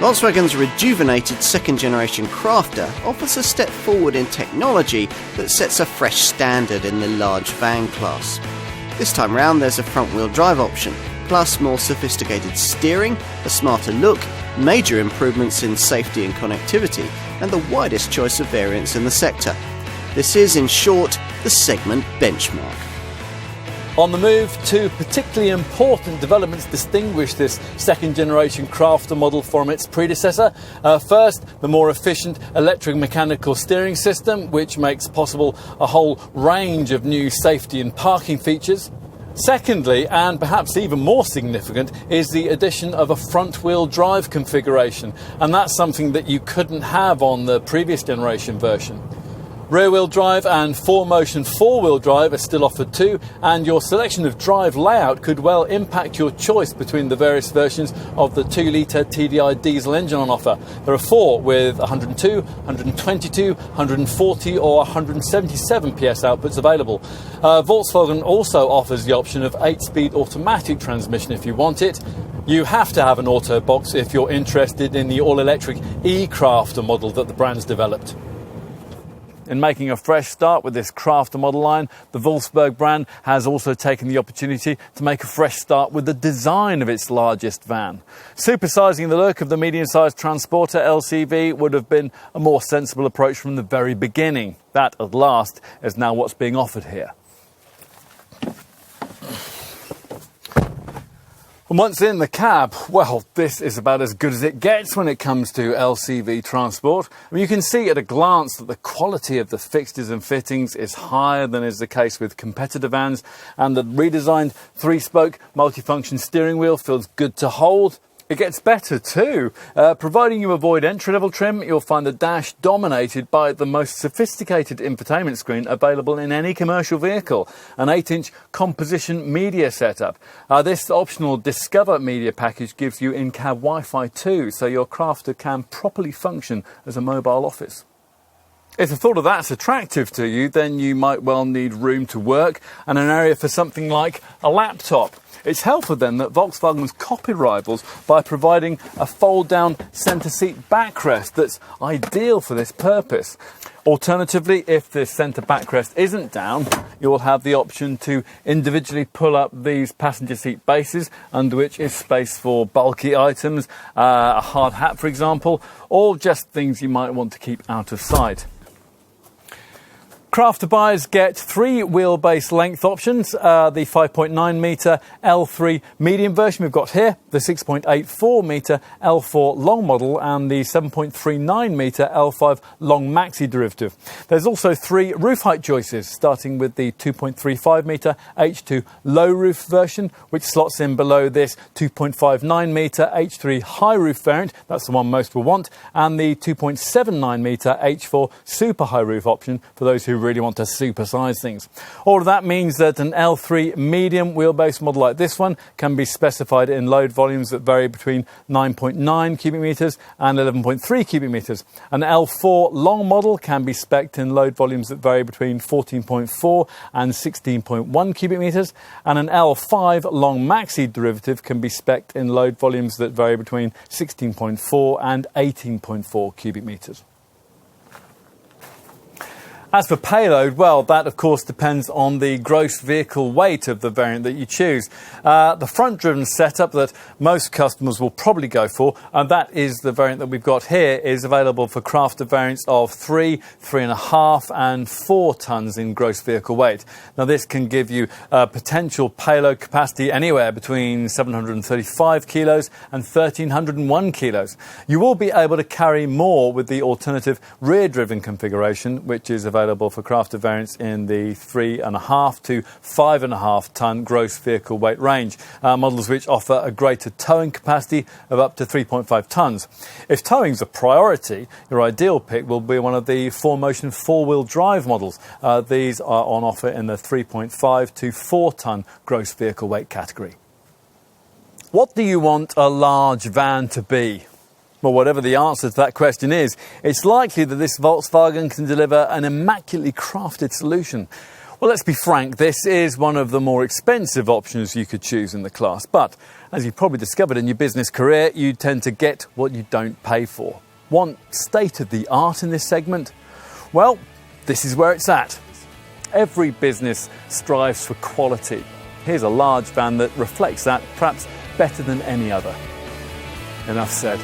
Volkswagen's rejuvenated second-generation Crafter offers a step forward in technology that sets a fresh standard in the large van class. This time round there's a front-wheel drive option, plus more sophisticated steering, a smarter look, major improvements in safety and connectivity, and the widest choice of variants in the sector. This is, in short, the segment benchmark. On the move, two particularly important developments distinguish this second-generation Crafter model from its predecessor. First, the more efficient electric-mechanical steering system, which makes possible a whole range of new safety and parking features. Secondly, and perhaps even more significant, is the addition of a front-wheel drive configuration, and that's something that you couldn't have on the previous generation version. Rear-wheel drive and 4Motion four-wheel drive are still offered too, and your selection of drive layout could well impact your choice between the various versions of the 2-litre TDI diesel engine on offer. There are four with 102, 122, 140 or 177 PS outputs available. Volkswagen also offers the option of 8-speed automatic transmission if you want it. You have to have an auto box if you're interested in the all-electric e-Crafter model that the brand's developed. In making a fresh start with this Crafter model line, the Volkswagen brand has also taken the opportunity to make a fresh start with the design of its largest van. Supersizing the look of the medium-sized Transporter LCV would have been a more sensible approach from the very beginning. That, at last, is now what's being offered here. And once in the cab, well, this is about as good as it gets when it comes to LCV transport. I mean, you can see at a glance that the quality of the fixtures and fittings is higher than is the case with competitor vans, and the redesigned 3-spoke multifunction steering wheel feels good to hold. It gets better too. Providing you avoid entry-level trim, you'll find the dash dominated by the most sophisticated infotainment screen available in any commercial vehicle, an 8-inch composition media setup. This optional Discover media package gives you in-cab Wi-Fi too, so your Crafter can properly function as a mobile office. If the thought of that's attractive to you, then you might well need room to work and an area for something like a laptop. It's helpful then that Volkswagen's copy rivals by providing a fold-down centre seat backrest that's ideal for this purpose. Alternatively, if this centre backrest isn't down, you will have the option to individually pull up these passenger seat bases, under which is space for bulky items, a hard hat for example, or just things you might want to keep out of sight. Crafter buyers get 3 wheelbase length options, the 5.9 metre L3 medium version we've got here, the 6.84 metre L4 long model and the 7.39 metre L5 long maxi derivative. There's also 3 roof height choices, starting with the 2.35 metre H2 low roof version, which slots in below this 2.59 metre H3 high roof variant, that's the one most will want, and the 2.79 metre H4 super high roof option for those who really want to supersize things. All of that means that an L3 medium wheelbase model like this one can be specified in load volumes that vary between 9.9 cubic metres and 11.3 cubic metres. An L4 long model can be spec'd in load volumes that vary between 14.4 and 16.1 cubic metres, and an L5 long maxi derivative can be spec'd in load volumes that vary between 16.4 and 18.4 cubic metres. As for payload, well, that of course depends on the gross vehicle weight of the variant that you choose. The front-driven setup that most customers will probably go for, and that is the variant that we've got here, is available for Crafter variants of 3, 3.5 and 4 tonnes in gross vehicle weight. Now this can give you potential payload capacity anywhere between 735 kilos and 1,301 kilos. You will be able to carry more with the alternative rear-driven configuration, which is available for Crafter variants in the 3.5 to 5.5 tonne gross vehicle weight range, models which offer a greater towing capacity of up to 3.5 tonnes. If towing's a priority, your ideal pick will be one of the 4Motion four-wheel drive models. These are on offer in the 3.5 to 4 tonne gross vehicle weight category. What do you want a large van to be? Well, whatever the answer to that question is, it's likely that this Volkswagen can deliver an immaculately crafted solution. Well, let's be frank, this is one of the more expensive options you could choose in the class. But as you've probably discovered in your business career, you tend to get what you don't pay for. Want state of the art in this segment? Well, this is where it's at. Every business strives for quality. Here's a large van that reflects that perhaps better than any other. Enough said.